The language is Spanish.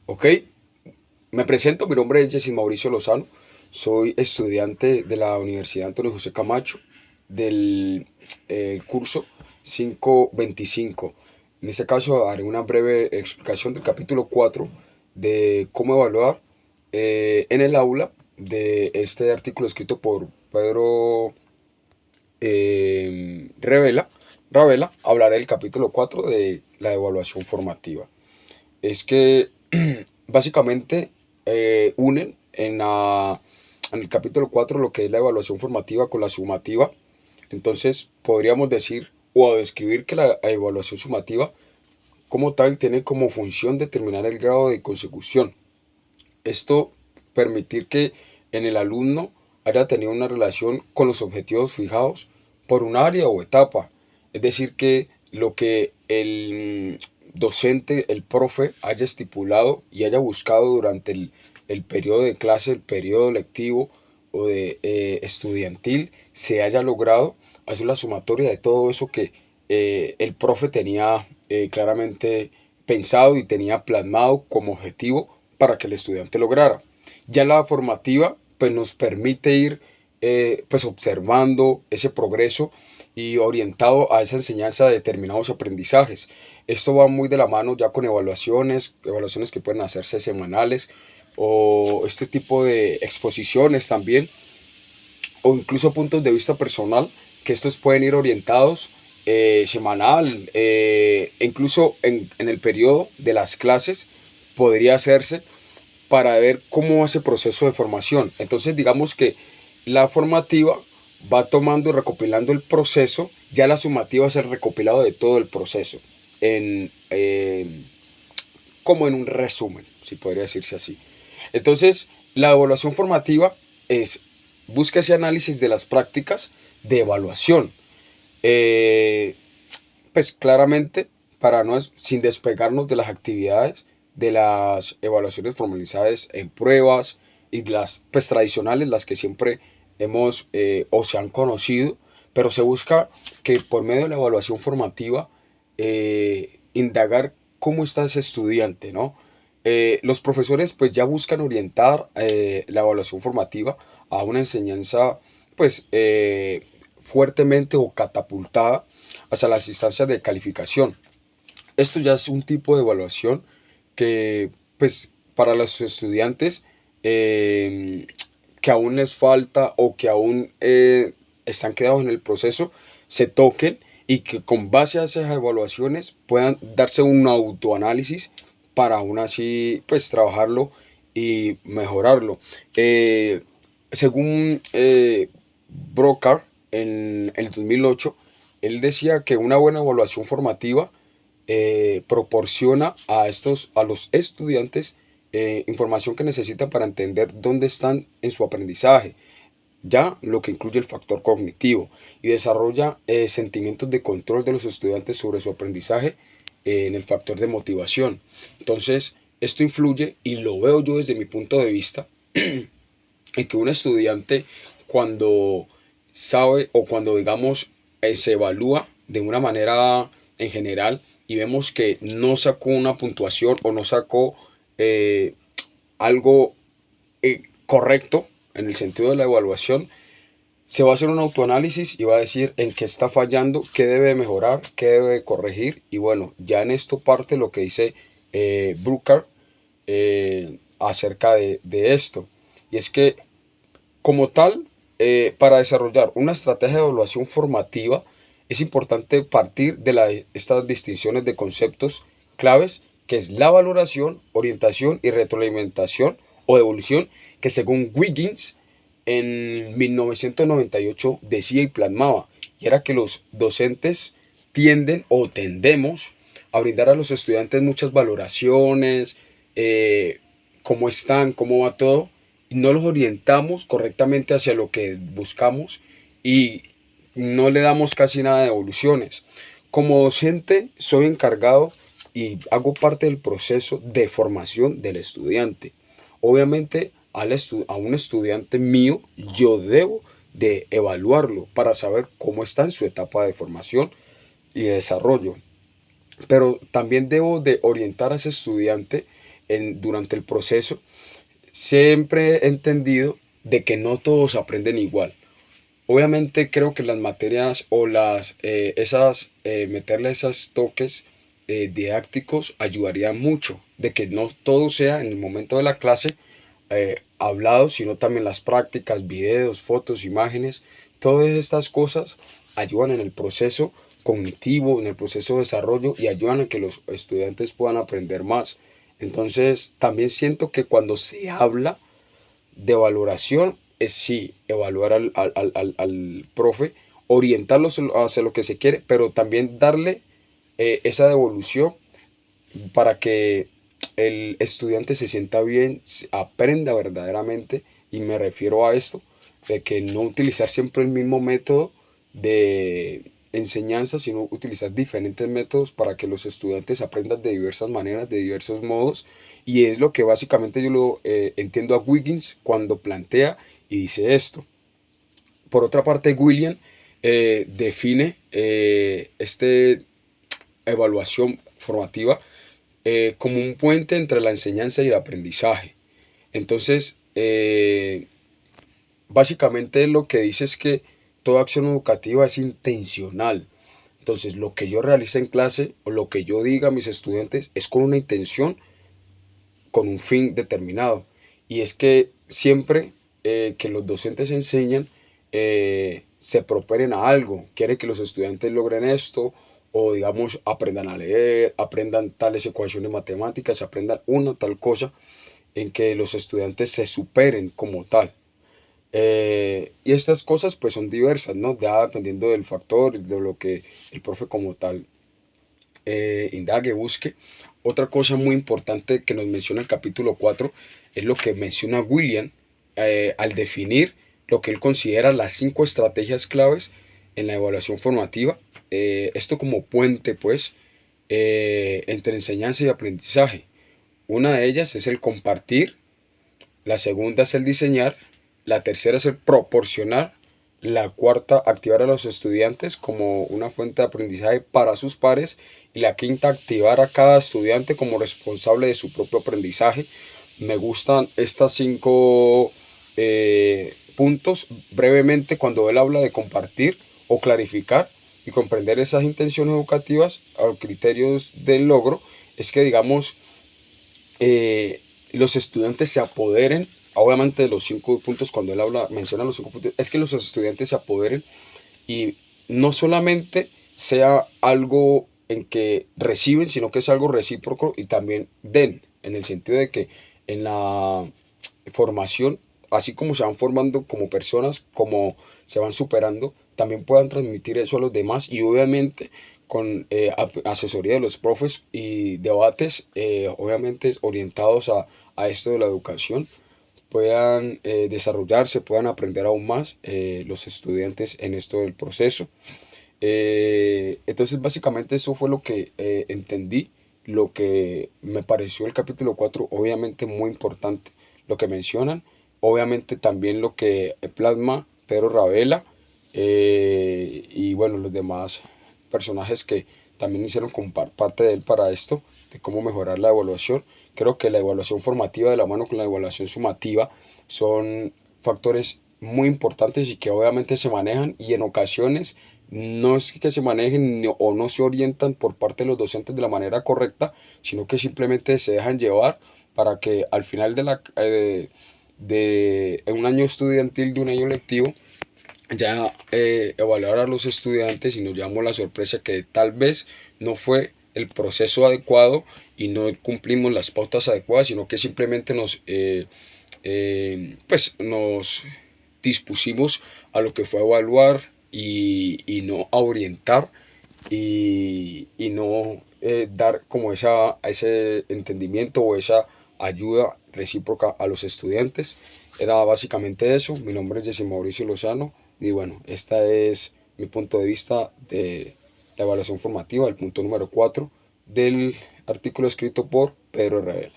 Ok, me presento, mi nombre es Jessy Mauricio Lozano, soy estudiante de la Universidad Antonio José Camacho del curso 525. En este caso haré una breve explicación del capítulo 4 de cómo evaluar en el aula de este artículo escrito por Pedro Ravela. Hablaré del capítulo 4 de la evaluación formativa. Es que básicamente unen en el capítulo 4 lo que es la evaluación formativa con la sumativa. Entonces podríamos decir o describir que la evaluación sumativa como tal tiene como función determinar el grado de consecución. Esto permitir que en el alumno haya tenido una relación con los objetivos fijados por un área o etapa. Es decir, que lo que el docente, el profe, haya estipulado y haya buscado durante el periodo de clase, el periodo lectivo o de estudiantil, se haya logrado hacer la sumatoria de todo eso que el profe tenía claramente pensado y tenía plasmado como objetivo para que el estudiante lograra. Ya la formativa pues nos permite ir pues observando ese progreso y orientado a esa enseñanza de determinados aprendizajes. Esto va muy de la mano ya con evaluaciones que pueden hacerse semanales o este tipo de exposiciones también, o incluso puntos de vista personal, que estos pueden ir orientados semanal, incluso en el periodo de las clases podría hacerse para ver cómo va ese proceso de formación. Entonces digamos que la formativa va tomando y recopilando el proceso, ya la sumativa es el recopilado de todo el proceso, como en un resumen, si podría decirse así. Entonces, la evaluación formativa es, busca ese análisis de las prácticas de evaluación. Eh, pues claramente, para no sin despegarnos de las actividades, de las evaluaciones formalizadas en pruebas y las pues, tradicionales, las que siempre hemos o se han conocido, pero se busca que por medio de la evaluación formativa indagar cómo está ese estudiante, ¿no? Los profesores pues ya buscan orientar la evaluación formativa a una enseñanza pues fuertemente o catapultada hacia las instancias de calificación. Esto ya es un tipo de evaluación que, pues, para los estudiantes que aún les falta o que aún están quedados en el proceso, se toquen y que con base a esas evaluaciones puedan darse un autoanálisis para aún así, pues, trabajarlo y mejorarlo. Según Brocar, en el 2008, él decía que una buena evaluación formativa proporciona a los estudiantes información que necesitan para entender dónde están en su aprendizaje, ya lo que incluye el factor cognitivo, y desarrolla sentimientos de control de los estudiantes sobre su aprendizaje en el factor de motivación. Entonces, esto influye, y lo veo yo desde mi punto de vista, en que un estudiante cuando sabe o cuando digamos se evalúa de una manera en general y vemos que no sacó una puntuación o no sacó eh, algo correcto en el sentido de la evaluación, se va a hacer un autoanálisis y va a decir en qué está fallando, qué debe mejorar, qué debe corregir. Y bueno, ya en esto parte lo que dice Brucker acerca de esto. Y es que como tal, para desarrollar una estrategia de evaluación formativa, es importante partir de estas distinciones de conceptos claves, que es la valoración, orientación y retroalimentación o devolución, que según Wiggins en 1998 decía y plasmaba, y era que los docentes tienden o tendemos a brindar a los estudiantes muchas valoraciones, cómo están, cómo va todo, y no los orientamos correctamente hacia lo que buscamos y no le damos casi nada de evoluciones. Como docente soy encargado y hago parte del proceso de formación del estudiante. Obviamente a un estudiante mío yo debo de evaluarlo para saber cómo está en su etapa de formación y de desarrollo. Pero también debo de orientar a ese estudiante durante el proceso, siempre he entendido de que no todos aprenden igual. Obviamente creo que las materias o meterle esos toques didácticos ayudaría mucho, de que no todo sea en el momento de la clase hablado, sino también las prácticas, videos, fotos, imágenes. Todas estas cosas ayudan en el proceso cognitivo, en el proceso de desarrollo y ayudan a que los estudiantes puedan aprender más. Entonces, también siento que cuando se habla de valoración es sí, evaluar al profe, orientarlo hacia lo que se quiere, pero también darle esa devolución para que el estudiante se sienta bien, aprenda verdaderamente, y me refiero a esto, de que no utilizar siempre el mismo método de enseñanza, sino utilizar diferentes métodos para que los estudiantes aprendan de diversas maneras, de diversos modos, y es lo que básicamente yo lo entiendo a Wiggins cuando plantea y dice esto. Por otra parte, William define este evaluación formativa como un puente entre la enseñanza y el aprendizaje. Entonces, básicamente lo que dice es que toda acción educativa es intencional. Entonces, lo que yo realice en clase o lo que yo diga a mis estudiantes es con una intención, con un fin determinado. Y es que siempre que los docentes enseñan, se properen a algo. Quieren que los estudiantes logren esto, o digamos, aprendan a leer, aprendan tales ecuaciones matemáticas, aprendan una tal cosa, en que los estudiantes se superen como tal. Y estas cosas pues son diversas, ¿no? Ya dependiendo del factor, de lo que el profe como tal indague, busque. Otra cosa muy importante que nos menciona el capítulo 4 es lo que menciona William al definir lo que él considera las 5 estrategias claves en la evaluación formativa. Esto como puente, pues, entre enseñanza y aprendizaje. Una de ellas es el compartir, la segunda es el diseñar, la tercera es el proporcionar, la cuarta, activar a los estudiantes como una fuente de aprendizaje para sus pares, y la quinta, activar a cada estudiante como responsable de su propio aprendizaje. Me gustan estas 5 puntos. Brevemente, cuando él habla de compartir o clarificar y comprender esas intenciones educativas o criterios del logro, es que digamos los estudiantes se apoderen, obviamente de los 5 puntos. Cuando él habla, menciona los 5 puntos, es que los estudiantes se apoderen y no solamente sea algo en que reciben, sino que es algo recíproco y también den, en el sentido de que en la formación, así como se van formando como personas, como se van superando, también puedan transmitir eso a los demás, y obviamente con asesoría de los profes y debates, obviamente orientados a esto de la educación, puedan desarrollarse, puedan aprender aún más los estudiantes en esto del proceso. Entonces básicamente eso fue lo que entendí, lo que me pareció el capítulo 4, obviamente muy importante lo que mencionan, obviamente también lo que plasma Pedro Ravela, y bueno, los demás personajes que también hicieron parte de él para esto, de cómo mejorar la evaluación. Creo que la evaluación formativa de la mano con la evaluación sumativa son factores muy importantes y que obviamente se manejan, y en ocasiones no es que se manejen o no se orientan por parte de los docentes de la manera correcta, sino que simplemente se dejan llevar para que al final de un año estudiantil, de un año lectivo, ya evaluar a los estudiantes, y nos llevamos la sorpresa que tal vez no fue el proceso adecuado y no cumplimos las pautas adecuadas, sino que simplemente pues nos dispusimos a lo que fue a evaluar, y no a orientar, y no dar como ese entendimiento o esa ayuda recíproca a los estudiantes. Era básicamente eso. Mi nombre es Jesse Mauricio Lozano, y bueno, este es mi punto de vista de la evaluación formativa, el punto número 4 del artículo escrito por Pedro Herrera.